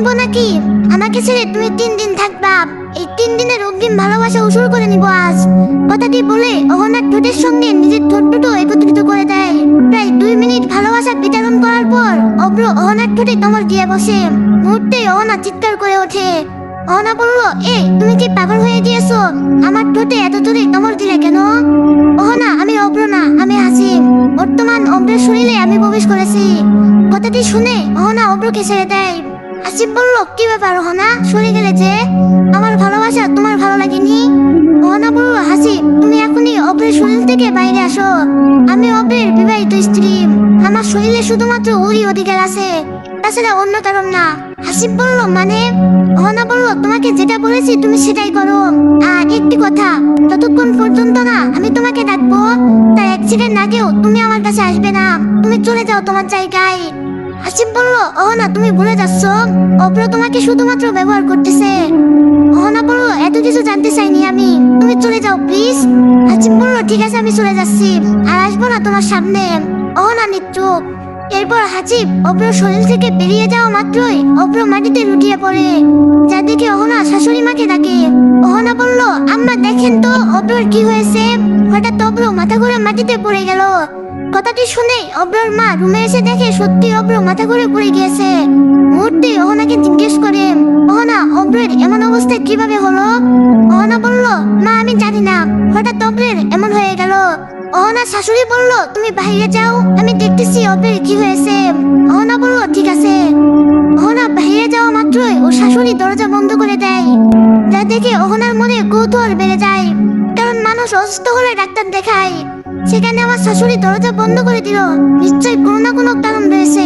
দিব নাকি? আমাকে ছেড়ে তুমি 3 দিন থাকবা। এই 3 দিনের অগ্রিম ভালোবাসা উসুল করে নিব আজ। কথাটি বলে অহনার ঠোঁটের সঙ্গে নিজের ঠোঁট দুটো একত্রিত করে দেয়। প্রায় 2 মিনিট ভালোবাসা বিতরণ করার পর অব্র অহনার ঠোঁটে কামড় দিয়ে বসে। মুহূর্তে অহনা চিৎকার করে ওঠে। অহনা বলল, তুমি কি পাগল হয়ে গিয়েছো? আমার ঠোঁটে এত জোরে কামড় দিলে কেন? অহনা, আমি অব্র না, আমি হাসিব। বর্তমান অব্রের শরীরে আমি প্রবেশ করেছি। কথাটি শুনে অহনা অব্রকে ছেড়ে দেয়। হাসিব বলল, কি ব্যাপার অহনা, সরে গেলে যে? আমার ভালোবাসা তোমার ভালো লাগেনি? অহনা বলল, হাসিব, তুমি এখনই অব্রের শরীর থেকে বাইরে আসো। আমি অব্রের বিবাহিত স্ত্রী। আমার শরীরে শুধুমাত্র ওরই অধিকার আছে, তাছাড়া অন্য কারণ না। হাসিব বলল, মানে? অহনা বলল, তোমাকে যেটা বলেছি তুমি সেটাই করো। আর একটি কথা, ততক্ষণ পর্যন্ত না আমি তোমাকে ডাকবো, তাই 1 সেকেন্ড আগেও তুমি আমার কাছে আসবে না। তুমি চলে যাও তোমার জায়গায়। হাসিব বলল, অহনা, তুমি ভুলে যাচ্ছ, অব্র তোমাকে শুধুমাত্র ব্যবহার করতেছে। অহনা বলল, এত কিছু জানতে চাইনি আমি, তুমি চলে যাও প্লিজ। হাসিব বলল, ঠিক আছে, আমি চলে যাচ্ছি, আর আসবো না তোমার সামনে। অহনা নিশ্চুপ। এরপর হাসিব অব্রর শরীর থেকে বেরিয়ে যাওয়া মাত্রই অব্র মাটিতে লুটিয়ে পড়ে, যা দেখে অহনা শাশুড়ি মাকে ডাকে। অহনা বলল, আম্মা দেখেন তো অব্রর কি হয়েছে। হঠাৎ অব্র মাথা ঘুরে মাটিতে পড়ে গেল। কথাটি শুনে অব্রর মা রুমে এসে দেখে সত্যি অব্র মাথা ঘুরে পড়ে গিয়েছে। মুহূর্তে অহনাকে জিজ্ঞেস করে, অহনা, অব্রের এমন অবস্থা কিভাবে হলো? অহনা বলল, মা আমি জানি না, হঠাৎ অব্রের এমন হয়ে গেল। অহনার শাশুড়ি বলল, তুমি বাইরে যাও, আমি দেখতেছি অব্রের কি হয়েছে। অহনা বলল, ঠিক আছে। অহনা বাইরে যাওয়া মাত্রই ওর শাশুড়ি দরজা বন্ধ করে দেয়, যা দেখে অহনার মনে কৌতূহল বেড়ে যায়, কারণ মানুষ অসুস্থ হলে ডাক্তার দেখায়। সেখানে আমার শাশুড়ি দরজা বন্ধ করে দিল, নিশ্চয়ই কোনো না কোনো কারণ রয়েছে।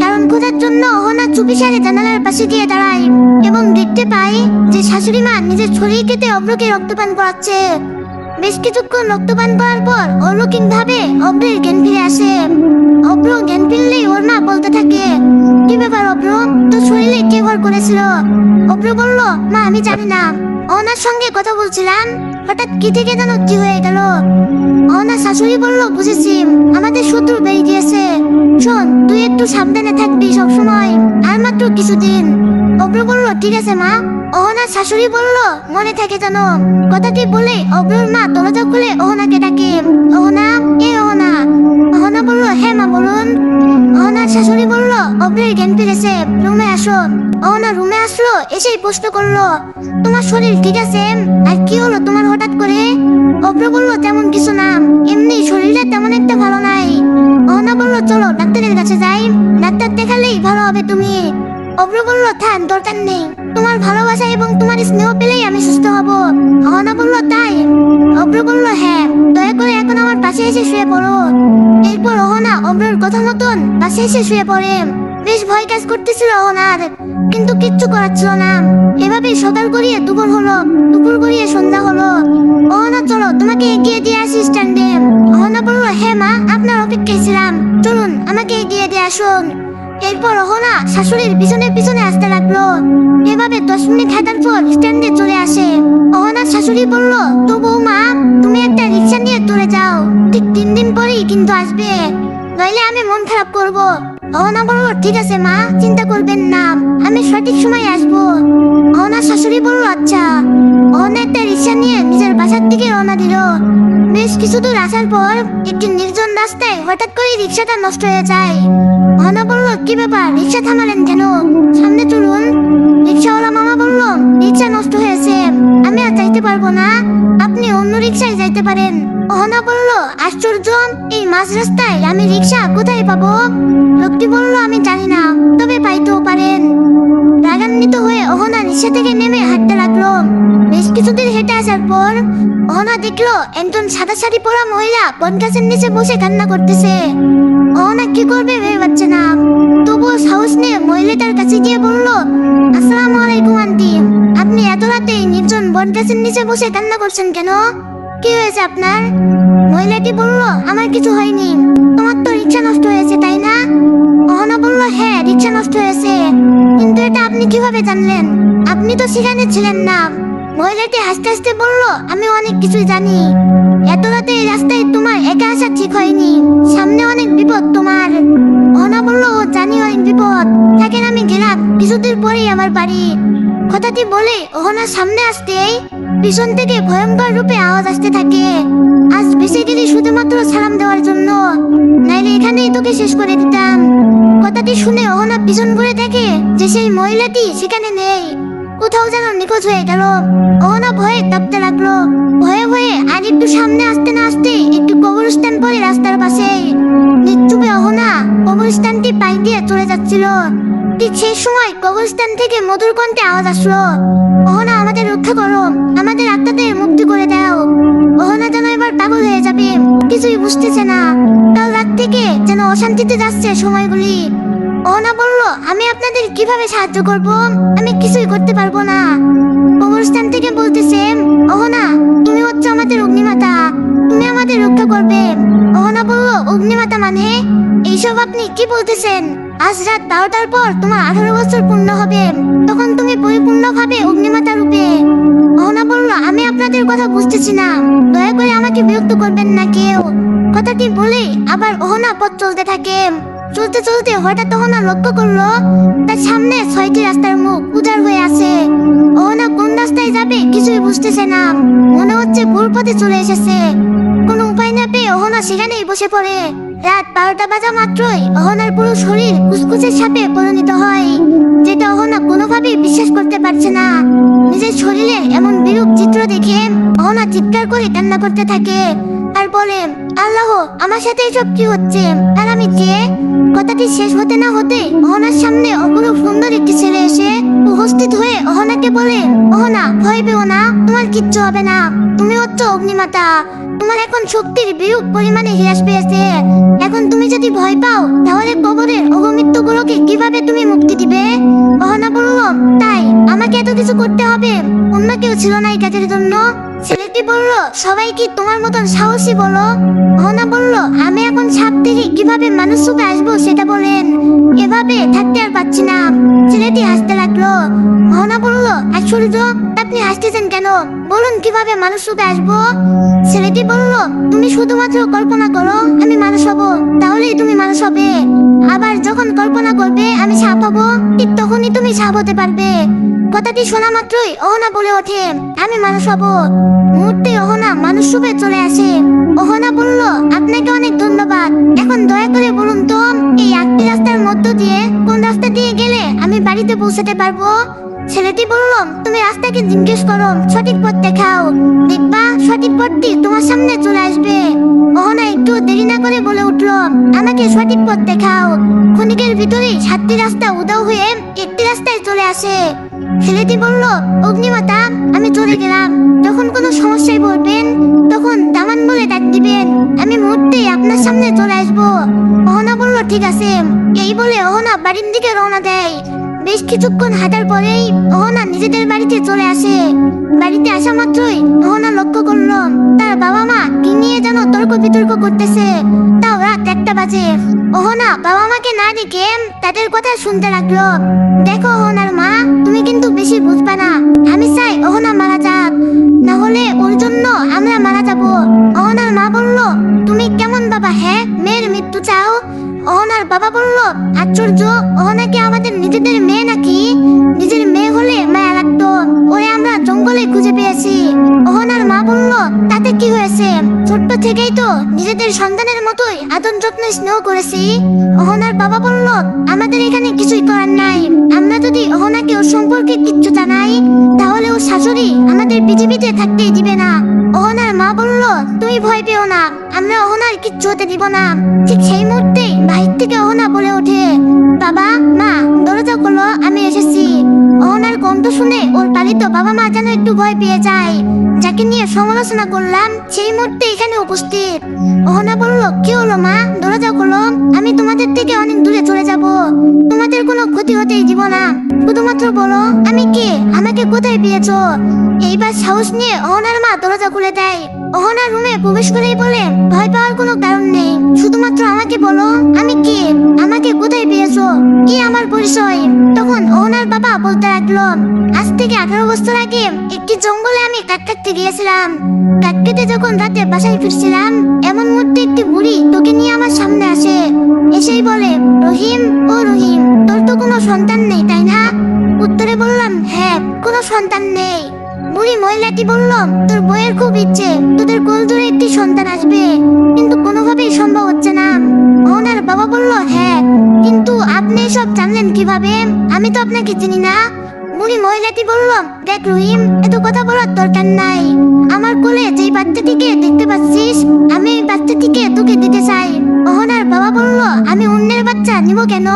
কারণ খোঁজার জন্য অহনা চুপিসারে জানালার পাশে গিয়ে দাঁড়ায় এবং দেখতে পায় যে শাশুড়ি মা নিজের ছড়ি কেটে অব্রকে রক্তপান করাচ্ছে। বেশ কিছুক্ষণ রক্তপান করার পর অলৌকিক ভাবে অব্রের জ্ঞান ফিরে আসে। অব্র জ্ঞান ফিরলেই ওর মা বলতে থাকে, কি ব্যাপার অব্র, তোর শরীরে কে ভর করেছিল? অব্র বলল, মা আমি জানি না, অহনার সঙ্গে কথা বলছিলাম, হঠাৎ কি থেকে যেন কি হয়ে গেল। অহনার শাশুড়ি বলল, বুঝেছি, আমাদের শত্রু বেরিয়ে গিয়েছে। শোন, তুই একটু সাবধানে থাকবি সবসময়, আর মাত্র কিছুদিন। অব্র বলল, ঠিক আছে মা। অহনার শাশুড়ি বলল, মনে থাকে যেন। কথাটি বলে অব্রর মা দরজা খুলে অহনাকে ডাকে, অহনা, অহনা। অহনা বলল, হ্যাঁ মা বলুন। অহনার শাশুড়ি বলল, অব্রের জ্ঞান ফিরেছে, রুমে আসো। অহনা রুমে আসলো, এসেই প্রশ্ন করলো, তোমার শরীর ঠিক আছে? আর কি হলো তোমার হঠাৎ করে? অব্র বলল, তেমন কিছু না, এমনি শরীরটা তেমন একটা ভালো নাই। অহনা বলল, চলো ডাক্তারের কাছে যাই, ডাক্তার দেখালেই ভালো হবে তুমি। অব্র বলল, থাক, দরকার নেই, তোমার ভালোবাসা এবং তোমার স্নেহ পেলেই আমি সুস্থ হব। অহনা বলল, তাই? অব্র বলল, হ্যাঁ, দয়া করে এখন আমার পাশে এসে শুয়ে পড়ো। এরপর অহনা অব্রর কথা মতন পাশে এসে শুয়ে পড়ে। বেশ ভয় কাজ করতেছিল অহনার, কিন্তু কিচ্ছু করার ছিল না। এভাবেই সকাল গড়িয়ে দুপুর হলো, দুপুর গড়িয়ে সন্ধ্যা হলো। অহনা, চলো তোমাকে এগিয়ে দিয়ে আসি স্ট্যান্ডে। অহনা বলল, হ্যাঁ মা, আপনার অপেক্ষায় ছিলাম, চলুন আমাকে এগিয়ে দিয়ে আসুন। এরপর অহনা শাশুড়ির পিছনে পিছনে আসতে লাগলো। এভাবে 10 মিনিট হাঁটার পর স্ট্যান্ডে চলে আসে। অহনার শাশুড়ি বলল, তো বৌমা, তুমি একটা রিক্সা নিয়ে চলে যাও, ঠিক 3 দিন পরেই কিন্তু আসবে, নইলে আমি মন খারাপ করব। অহনা বলল, ঠিক আছে মা, চিন্তা করবেন না, আমি সঠিক সময় আসবো। অহনার শাশুড়ি বলল, আচ্ছা। অহনা একটা রিক্সা নিয়ে নিজের বাসার দিকে রওনা দিল। বেশ কিছু দূর আসার পর একটি নির্জন রাস্তায় হঠাৎ করে রিক্সাটা নষ্ট হয়ে যায়। অহনা বলল, কি ব্যাপার, রিক্সা থামালেন কেন? সামনে চলুন। রিক্সাওয়ালা মামা বলল, রিক্সা নষ্ট হয়েছে, আমি আর যাইতে পারবো না, আপনি অন্য রিক্সায় যাইতে পারেন। অহনা বলল, আশ্চর্য, এই মাঝ রাস্তায় আমি রিক্সা কোথায় পাবো? লোকটি বলল, আমি জানি না, তবে পাইতেও পারেন। রাগান্বিত হয়ে অহনা রিক্সা থেকে নেমে হাঁটতে লাগলো। বেশ কিছুদিন হেঁটে আসার পর অহনা দেখলো একজন সাদা শাড়ি পরা মহিলা বটগাছের নিচে বসে কান্না করতেছে। অহনা কি করবে ভেবে পাচ্ছে না, তবুও সাহস নিয়ে মহিলাটার কাছে গিয়ে বলল, আসসালামু আলাইকুম আন্টি, আপনি এত রাতে নির্জন বটগাছের নিচে বসে কান্না করছেন কেন? কি হয়েছে আপনার? মহিলাটি বলল, আমার কিছু হয়নি, তোমার তো রিক্সা নষ্ট হয়েছে তাই না? অহনা বলল, হ্যাঁ, রিক্সা নষ্ট হয়েছে, কিন্তু এটা আপনি কিভাবে জানলেন? আপনি তো সেখানে ছিলেন না। মহিলাটি হাসতে হাসতে বলল, আমি অনেক কিছুই জানি, এত রাতে এই রাস্তায় তোমার একা আসা ঠিক হয়নি, সামনে অনেক বিপদ তোমার। অহনা বলল, জানি অনেক বিপদ, থাকেন আমি গেলাম, কিছুদিন পরেই আবার আমার বাড়ি। কথাটি বলে অহনা সামনে আসতেই পিছন থেকে ভয়ঙ্কর রূপে আওয়াজ আসতে থাকে। আজ বেঁচে গেলি শুধুমাত্র সালাম দেওয়ার জন্য, নাইলে এখানেই তোকে শেষ করে দিতাম। কথাটি শুনে অহনা পিছন ঘুরে দেখে যে সেই মহিলাটি সেখানে নেই, কোথাও যেন নিখোঁজ হয়ে গেল। অহনা ভয়ে কাঁপতে লাগলো। ভয়ে ভয়ে আর একটু সামনে আসতে না আসতে একটু কবরস্থান পড়ে রাস্তার পাশে নিশ্চুপে অহনা কবরস্থানটি পাশ দিয়ে চলে যাচ্ছিল। ঠিক সেই সময় কবরস্থান থেকে মধুর কণ্ঠে আওয়াজ আসলো, অহনা আমাদের রক্ষা করো, আমাদের আত্মাদের মুক্তি করে দাও। অহনা যেন এবার পাগল হয়ে যাবে, কিছুই বুঝতেছে না। কাল রাত থেকে যেন অশান্তিতে যাচ্ছে সময়গুলি। অহনা বলল, আমি আপনাদের কিভাবে সাহায্য করব? আমি কিছুই করতে পারবো না। কবরস্থান থেকে বলতেছে, অহনা তুমি হচ্ছে আমাদের অগ্নিমাতা, তুমি আমাদের রক্ষা করবে। অহনা বলল, অগ্নিমাতা মানে? এইসব আপনি কি বলতেছেন? আজ রাত 12টার পর তোমার 18 বছর পূর্ণ হবে, তখন তুমি পরিপূর্ণভাবে অগ্নিমাতা রূপে। অহনা বলল, আমি আপনাদের কথা বুঝতেছি না, দয়া করে আমাকে বিরক্ত করবেন না কেউ। কথাটি বলে আবার অহনা পথ চলতে থাকে। চলতে চলতে হঠাৎ অহনা লক্ষ্য করলো তার সামনে 6টি রাস্তার মুখ উজাড় হয়ে আছে। অহনা কোন রাস্তায় যাবে কিছুই বুঝতেছে না, মনে হচ্ছে ভুল পথে চলে এসেছে। কোনো উপায় না পেয়ে অহনা সেখানেই বসে পড়ে। রাত 12টা বাজা মাত্রই অহনার পুরো শরীর কুচকুচে সাপে পরিণত হয়, যেটা অহনা কোনোভাবেই বিশ্বাস করতে পারছে না। নিজের শরীরের এমন বিরূপ চিত্র দেখে অহনা চিৎকার করে কান্না করতে থাকে আর বলে, আল্লাহ, আমার সাথে এসব কি হচ্ছে, আর আমি কে? কথাটি শেষ হতে না হতে অহনার সামনে অপরূপ সুন্দর একটি ছেলে এসে উপস্থিত হয়ে অহনাকে বলে, অহনা ভয় পেও না, তোমার কিচ্ছু হবে না, তুমি হচ্ছে অগ্নিমাতা, তোমার এখন শক্তির বিরূপ পরিমাণে হ্রাস পেয়েছে। এখন তুমি যদি ভয় পাও তাহলে কবরের অবমৃত্যুগুলোকে কিভাবে তুমি মুক্তি দিবে? অহনা বলল, তাই আমাকে এত কিছু করতে হবে? অন্য কেউ ছিল না এই কাজের জন্য? ছেলেটি বলল, সবাই কি তোমার মতন সাহসী বলো? অহনা বলল, আমি এখন সাপ থেকে কিভাবে মানুষ রূপে আসবো সেটা বলেন, এভাবে থাকতে আর পাচ্ছি না। ছেলেটি হাসতে লাগলো। অহনা বলল, আশ্চর্য, আপনি হাসতেছেন কেন? বলুন কিভাবে মানুষ রূপে আসবো? ছেলেটি বলল, তুমি শুধুমাত্র কল্পনা করো আমি মানুষ হব, তাহলেই তুমি মানুষ হবে। আবার যখন কল্পনা করবে আমি সাপ হব, ঠিক তখনই তুমি সাপ হতে পারবে। কথাটি শোনা মাত্রই অহনা বলে ওঠে, আমি মানুষ হব। মুহূর্তে অহনা মানুষ রূপে চলে আসে। অহনা বলল, আপনাকে অনেক ধন্যবাদ। এখন দয়া করে বলুন তো, এই 8টি রাস্তার মধ্য দিয়ে কোন রাস্তা দিয়ে গেলে আমি বাড়িতে পৌঁছাতে পারবো? ছেলেটি বলল, তুমি রাস্তাকে জিজ্ঞেস করো, সঠিক পথ দেখাও, দেখবা সঠিক পথটি তোমার সামনে চলে আসবে। অহনা একটু দেরি না করে বলে উঠল, আমাকে সঠিক পথ দেখাও। ক্ষণিকের ভিতরেই 7টি রাস্তা উধাও হয়ে একটি রাস্তায় চলে আসে। ছেলেটি বলল, অগ্নিমাতা আমি চলে গেলাম, যখন কোনো সমস্যায় পড়বেন তখন দামান বলে ডাক দিবেন, আমি মুহূর্তেই আপনার সামনে চলে আসবো। অহনা বলল, ঠিক আছে। এই বলে অহনা বাড়ির দিকে রওনা দেয়। বেশ কিছুক্ষণ হাঁটার পরেই অহনা নিজেদের বাড়িতে চলে আসে। বাড়িতে আসা মাত্রই অহনা লক্ষ্য করলো তার বাবা মা কি নিয়ে যেন তর্ক বিতর্ক করতেছে, তাও রাত 1টা বাজে। অহনা বাবা মাকে না দেখে তাদের কথা শুনতে লাগলো। দেখো অহনার মা, তুমি কিন্তু বেশি বুঝবা না, আমি চাই অহনা মারা যাক, না হলে ওর জন্য আমরা মারা যাব। অহনার মা বলল, তুমি কেমন বাবা, হ্যাঁ, মেয়ের মৃত্যু চাও? অহনার বাবা বলল, আশ্চর্য, অহনা কি আমাদের নিজেদের মেয়ে নাকি? নিজের মেয়ে হলে মায়া লাগতো, ওরে আমরা জঙ্গলে খুঁজে পেয়েছি। অহনার মা বলল, তাতে কি হয়েছে, ছোট্ট থেকেই তো নিজেদের সন্তানের মতোই আদর যত্ন স্নেহ করেছি। অহনার বাবা বলল, আমাদের এখানে কিছুই করার নাই, আমরা যদি অহনাকে ওর সম্পর্কে কিচ্ছু জানাই তাহলে ওর শাশুড়ি আমাদের পৃথিবীতে থাকতেই দিবে না। অহনার মা বলল, তুমি ভয় পেও না, আমরা অহনার কিচ্ছু হতে দিব না। ঠিক সেই মুহূর্তে বাহির থেকে অহনা বলে ওঠে, বাবা মা দরজা খোলো, আমি এসেছি। অহনার কণ্ঠ শুনে ওর পালিত বাবা মা যেন একটু ভয় পেয়ে যায়। যাকে নিয়ে সমালোচনা করলাম সেই মুহূর্তে এখানে উপস্থিত। অহনা বলল, কি হলো মা, দরজা খোলো, আমি তোমাদের থেকে অনেক দূরে চলে যাব, তোমাদের কোনো ক্ষতি হতেই দিব না, শুধুমাত্র বলো আমি কে, আমাকে কোথায় পেয়েছো? এইবার সাহস নিয়ে অহনার মা দরজা খুলে দেয়। অহনার রুমে প্রবেশ করেই বলে, ভয় পাওয়ার কোনো কারণ নেই, শুধুমাত্র আমাকে বলো আমি কে, আমাকে কোথায় পেয়েছো, কি আমার পরিচয়? তখন অহনার বাবা বলতে লাগলো, আজ থেকে 18 বছর আগে একটি জঙ্গলে আমি কাঠ কাটতে গিয়েছিলাম। কাঠ কেটে যখন রাতে বাসায় ফিরছিলাম এমন মুহূর্তে একটি বুড়ি তোকে নিয়ে আমার সামনে আসে। এসেই বলে, রহিম ও রহিম, তোর তো কোনো সন্তান নেই তাই না? উত্তরে সন্তান নেই। বুড়ি মহিলাটি বলল, তোর বইয়ের খুব ইচ্ছে তোদের কোল ধরে একটি সন্তান আসবে, কিন্তু কোনোভাবেই সম্ভব হচ্ছে না। ওনার বাবা বলল, হ্যাঁ, কিন্তু আপনি এসব জানলেন কিভাবে? আমি তো আপনাকে চিনি না। বুড়ি মহিলাটি বলল, দেখ রহিম, এত কথা বলার দরকার নাই। আমার কোলে যেই বাচ্চাটিকে দেখতে পাচ্ছিস, আমি এই বাচ্চাটিকে তোকে দিতে চাই। ওনার বাবা বলল, আমি অন্যের বাচ্চা নিব কেন?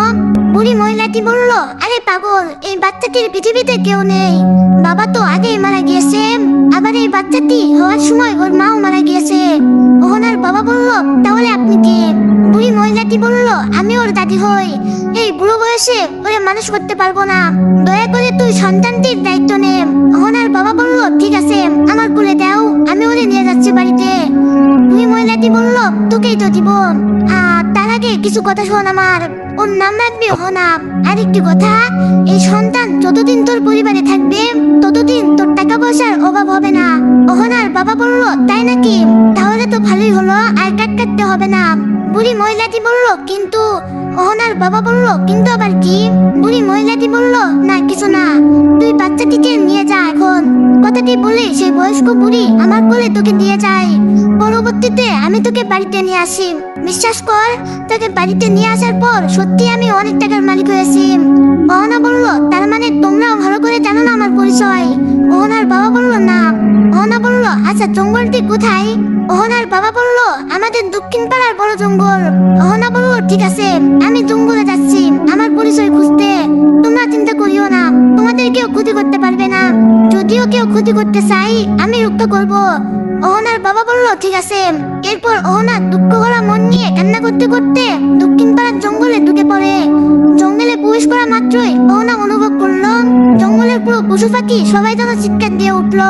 বুড়ি মহিলাটি বলল, আরে পাগল, এই বাচ্চাটির পৃথিবীতে কেউ নেই। বাবা তো আগেই মারা গিয়েছে, আবার এই বাচ্চাটি হওয়ার সময় ওর মাও মারা গিয়েছে। ওনার বাবা বলল, তাহলে আপনি কে? বুড়ি মহিলাটি বলল, আমি ওর দাদি হই। এই বুড়ো বয়সে ওরে মানুষ করতে পারবো না, দয়া করে তুই সন্তানটির দায়িত্ব নে। ওনার বাবা বলল, ঠিক আছে, আমার কোলে দাও, আমি ওরে নিয়ে যাচ্ছি বাড়িতে। বুড়ি মহিলাটি বলল, তোকেই তো দিব, তার আগে কিছু কথা শোন আমার। ওর নাম রাখবি অহনা। আর একটি কথা, এই সন্তান যতদিন তোর পরিবারে থাকবে ততদিন তোর টাকা পয়সার অভাব হবে না। অহনার বাবা বলল, তাই নাকি? তাহলে তো ভালোই হলো, আর কাট কাটতে হবে না। বুড়ি মহিলাটি বলল, কিন্তু অহনার বাবা বলল, কিন্তু আবার কি? বুড়ি মহিলাটি বলল, না কিছু না, তুই বাচ্চাটিকে নিয়ে যা এখন। কথাটি বলে সেই বয়স্ক বুড়ি আমার কোলে তোকে দিয়ে যায়। পরবর্তীতে আমি তোকে বাড়িতে নিয়ে আসি। বিশ্বাস কর, তোকে বাড়িতে নিয়ে আসার পর সত্যি আমি অনেক টাকার মালিক হয়েছি। অহনা বলল, তার মানে তোমরাও ভালো করে জানো না আমার পরিচয়? অহনার বাবা বলল, না। অহনা বলল, আচ্ছা জঙ্গলটি কোথায়? অহনার বাবা বলল, আমাদের দক্ষিণ পাড়ার বড় জঙ্গল। অহনা বলল, ঠিক আছে, আমি জঙ্গলে যাচ্ছি আমার পরিচয় খুঁজতে। তোমরা চিন্তা করিও না, তোমাদের কেউ ক্ষতি করতে পারবে না। যদিও কেউ ক্ষতি করতে চাই, আমি রক্ষা করব। অহনার বাবা বলল, ঠিক আছে। এরপর অহনা দুঃখ গলা মন নিয়ে কান্না করতে করতে দক্ষিণ পাড়ার জঙ্গলে ঢুকে পড়ে। জঙ্গলে প্রবেশ করা মাত্রই অহনা অনুভব করলো জঙ্গলের পুরো পশু পাখি সবাই যেন চিৎকার দিয়ে উঠলো।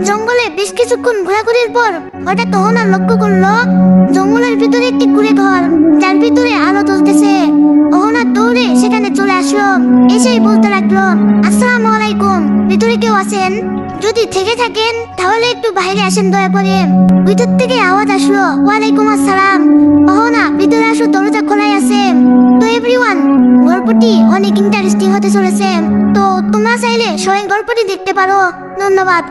জঙ্গলে বেশ কিছুক্ষণ ঘোরাঘুরির পর হঠাৎ অহনা লক্ষ্য করলো জঙ্গলের ভিতরে একটি কুঁড়ে ঘর, যার ভিতরে আলো জ্বলতেছে। অহনা দৌড়ে সেখানে চলে আসলো, এসেই বলতে লাগলো, আসসালামু আলাইকুম, ভিতরে কেউ আছেন? যদি থেকে থাকেন তাহলে একটু বাইরে আসেন দয়া করে। ভিতর থেকে আওয়াজ আসলো, ওয়ালাইকুম আসসালাম। অহনা, ভিতরে আসো, দরজা খোলাই আছে। তো এভরিওয়ান, গল্পটি অনেক ইন্টারেস্টিং হতে চলেছে, তো তোমরা চাইলে সবাই গল্পটি দেখতে পারো। ধন্যবাদ।